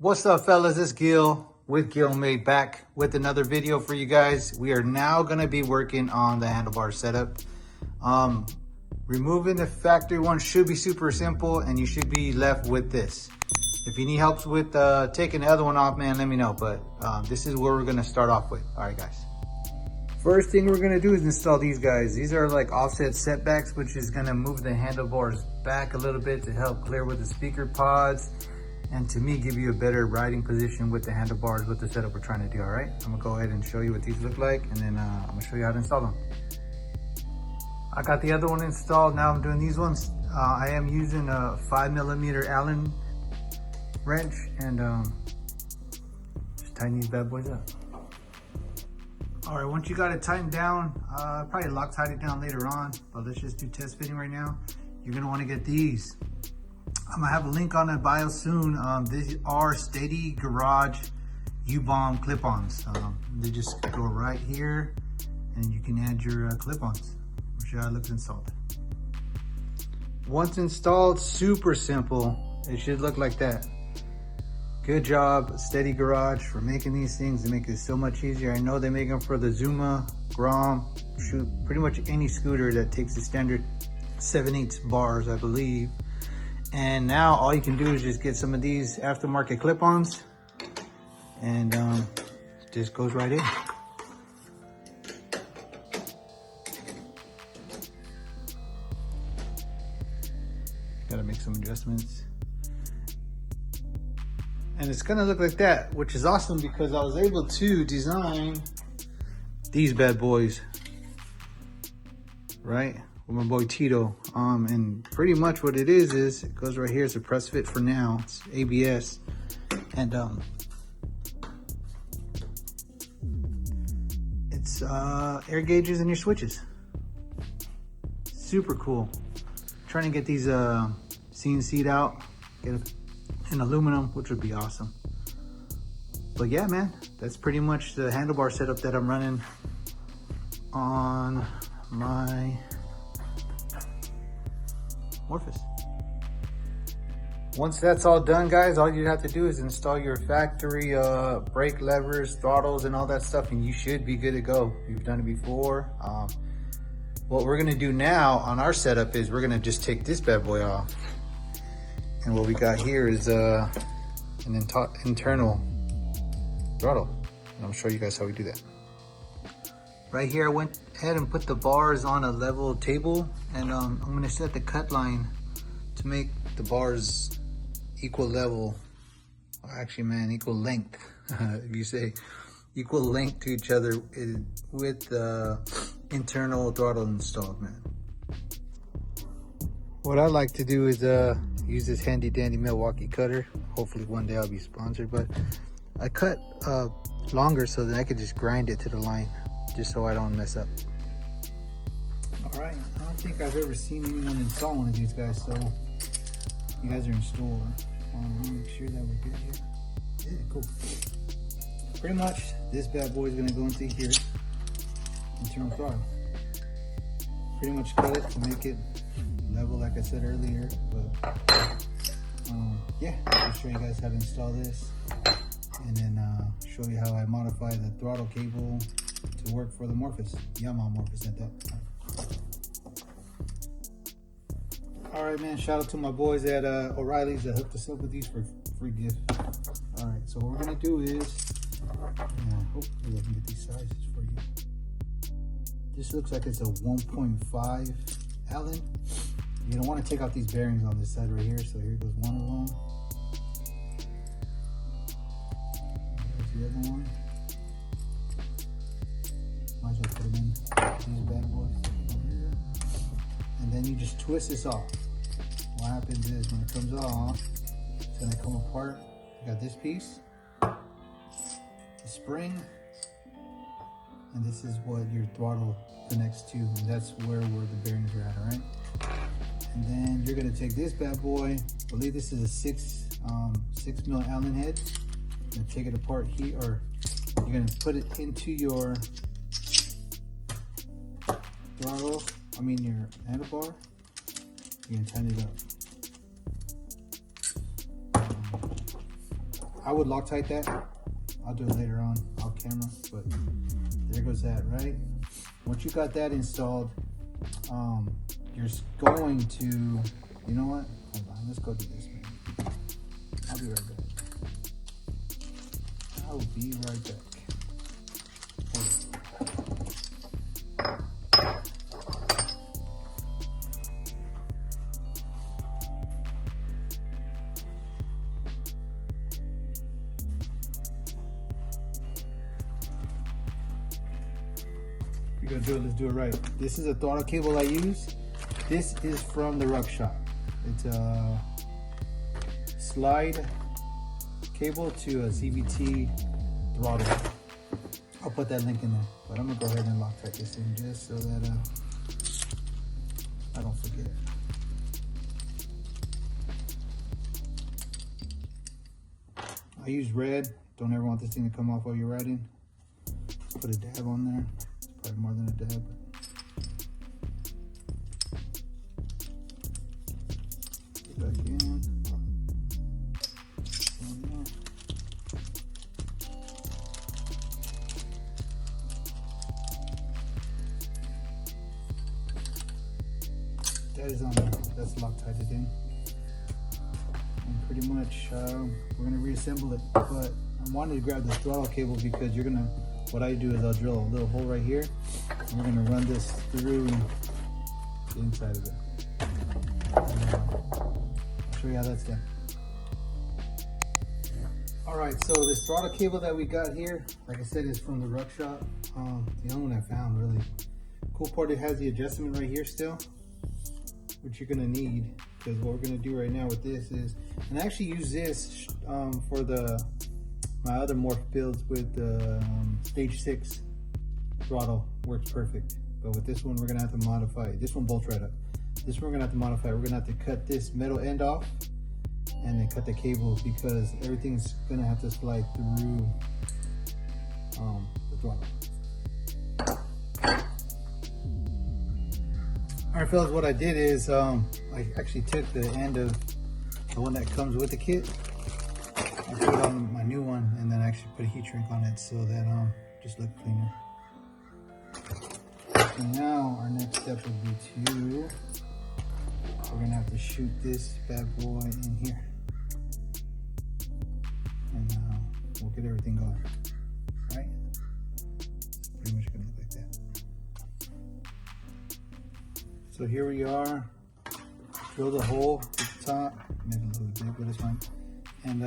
What's up, fellas? It's Gil with GilMade, back with another video for you guys. We are now going to be working on the handlebar setup. Removing the factory one should be super simple, and you should be left with this. If you need help with taking the other one off, man, let me know. But this is where we're going to start off with. All right, guys. First thing we're going to do is install these guys. These are like offset setbacks, which is going to move the handlebars back a little bit to help clear with the speaker pods. And to me, give you a better riding position with the handlebars with the setup we're trying to do, all right? I'm gonna go ahead and show you what these look like, and then I'm gonna show you how to install them. I got the other one installed, now I'm doing these ones. I am using a 5mm Allen wrench, and just tighten these bad boys up. All right, once you got it tightened down, probably Loctite it down later on, but let's just do test fitting right now. You're gonna wanna get these. I'm gonna have a link on the bio soon. These are Steady Garage U-Bomb clip-ons. They just go right here, and you can add your clip-ons. I'll show you how it looks installed. Once installed, super simple. It should look like that. Good job, Steady Garage, for making these things. They make it so much easier. I know they make them for the Zuma, Grom, shoot, pretty much any scooter that takes the standard 7/8 bars, I believe. And now all you can do is just get some of these aftermarket clip-ons, and just goes right in. Gotta make some adjustments. And it's gonna look like that, which is awesome because I was able to design these bad boys, right? With my boy Tito. And pretty much what it is it goes right here. It's a press fit for now. It's ABS. And it's air gauges and your switches. Super cool. Trying to get these CNC'd out, get an aluminum, which would be awesome. But yeah, man, that's pretty much the handlebar setup that I'm running on my Morphous. Once that's all done, guys, all you have to do is install your factory brake levers, throttles, and all that stuff, and you should be good to go. You've done it before. What we're gonna do now on our setup is we're gonna just take this bad boy off, and what we got here is an internal throttle, and I'll show you guys how we do that. Right here, I went ahead and put the bars on a level table, and I'm gonna set the cut line to make the bars equal level. Actually, man, equal length. If you say equal length to each other with the internal throttle installed, man. What I like to do is use this handy dandy Milwaukee cutter. Hopefully one day I'll be sponsored, but I cut longer so that I could just grind it to the line, just so I don't mess up. All right, I don't think I've ever seen anyone install one of these guys, so you guys are in store. Let me make sure that we're good here. Yeah, cool. Pretty much, this bad boy is gonna go into here, internal throttle. Pretty much cut it to make it level, like I said earlier, but yeah, I'll show you guys how to install this, and then show you how I modify the throttle cable to work for the Morphous, Yamaha Morphous at that. All right, man, shout out to my boys at O'Reilly's that hooked us up with these for free gift. All right, so what we're gonna do is, hopefully I can get these sizes for you. This looks like it's a 1.5 Allen. You're gonna wanna take out these bearings on this side right here. So here goes one of them. There's the other one. Might as well put them in these bad boys over here. And then you just twist this off. What happens is when it comes off, it's gonna come apart. You got this piece, the spring, and this is what your throttle connects to, and that's where the bearings are at, all right? And then you're gonna take this bad boy, I believe this is a 6mm Allen head. You're gonna take it apart here, or you're gonna put it into your throttle, your handlebar. You're gonna tighten it up. I would Loctite that. I'll do it later on off camera, but there goes that, right? Once you got that installed, you're going to, you know what? Hold on, let's go do this, man. I'll be right back. I'll be right back. We're gonna do it, let's do it right. This is a throttle cable I use. This is from the Ruck Shop. It's a slide cable to a ZVT throttle. I'll put that link in there, but I'm gonna go ahead and Loctite this in just so that I don't forget. I use red. Don't ever want this thing to come off while you're riding. Put a dab on there. It's probably more than a dab. Get back in. That is on there. That's Loctited in. And pretty much we're gonna reassemble it. But I wanted to grab the throttle cable because you're gonna, what I do is I'll drill a little hole right here and we're gonna run this through the inside of it. I'll show you how that's done. All right, so this throttle cable that we got here, like I said, is from the Ruck Shop. The only one I found really. Cool part, it has the adjustment right here still, which you're gonna need, because what we're gonna do right now with this is, and I actually use this for my other morph builds with the stage 6 throttle, works perfect. But with this one, we're gonna have to modify it. This one bolts right up. This one we're gonna have to modify. We're gonna have to cut this metal end off and then cut the cable, because everything's gonna have to slide through the throttle. All right, fellas, what I did is I actually took the end of the one that comes with the kit. I put it on my new one and then I actually put a heat shrink on it so that just look cleaner. So now our next step would be we're gonna have to shoot this bad boy in here. And we'll get everything going, right? It's pretty much gonna look like that. So here we are, drill the hole at the top, maybe a little bit big, but it's fine. And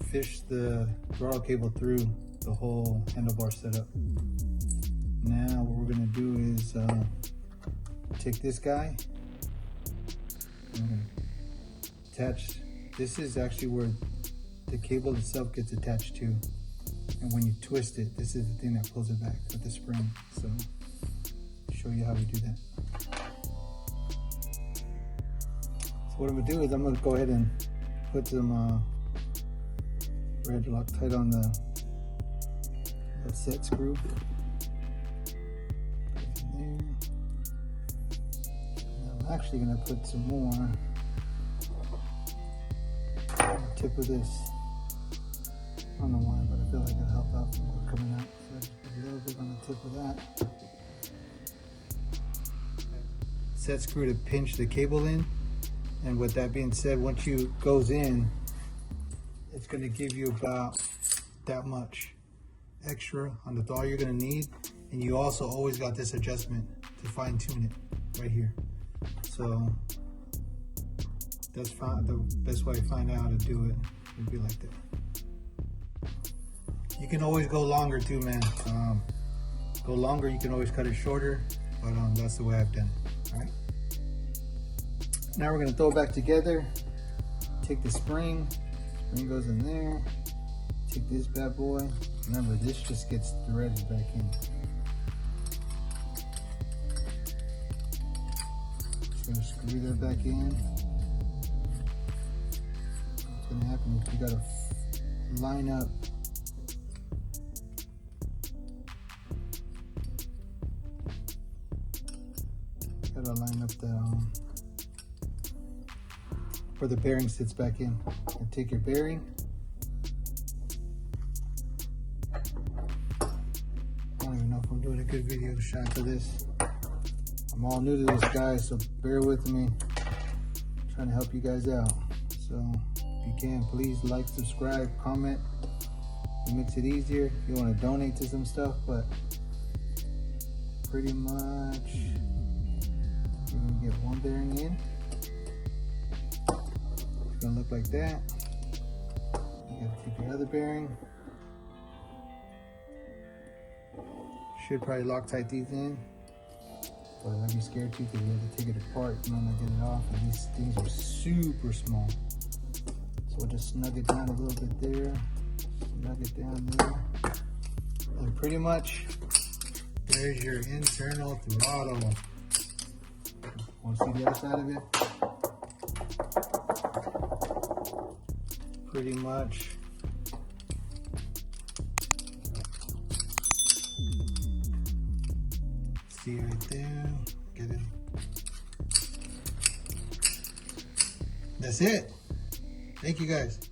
fish the throttle cable through the whole handlebar setup. Now what we're gonna do is take this guy, I'm gonna attach, this is actually where the cable itself gets attached to. And when you twist it, this is the thing that pulls it back with the spring. So I'll show you how we do that. What I'm gonna do is I'm gonna go ahead and put some red Loctite on the set screw. There. I'm actually gonna put some more on the tip of this. I don't know why, but I feel like it'll help out more coming out. So I just put a little bit on the tip of that. Set screw to pinch the cable in. And with that being said, once you goes in, it's going to give you about that much extra on the throttle you're going to need. And you also always got this adjustment to fine tune it right here. So that's fine. The best way to find out how to do it would be like that. You can always go longer too, man. Go longer, you can always cut it shorter, but that's the way I've done it. All right. Now we're gonna throw it back together. Take the spring goes in there. Take this bad boy. Remember, this just gets threaded back in. Just gonna screw that back in. What's gonna happen is you gotta line up the where the bearing sits back in. And take your bearing doing a good video shot for this. I'm all new to this, guys, so bear with me. I'm trying to help you guys out. So if you can, please like, subscribe, comment. It makes it easier if you want to donate to some stuff, but pretty much you're gonna get one bearing in. It's gonna look like that. You gotta take your other bearing. Should probably Loctite these in, but I'd be scared too because you have to take it apart and then get it off, and these things are super small. So we'll just snug it down a little bit there, snug it down there, and pretty much there's your internal throttle. Want to see the other side of it? Pretty much. See right there. Get it. That's it. Thank you guys.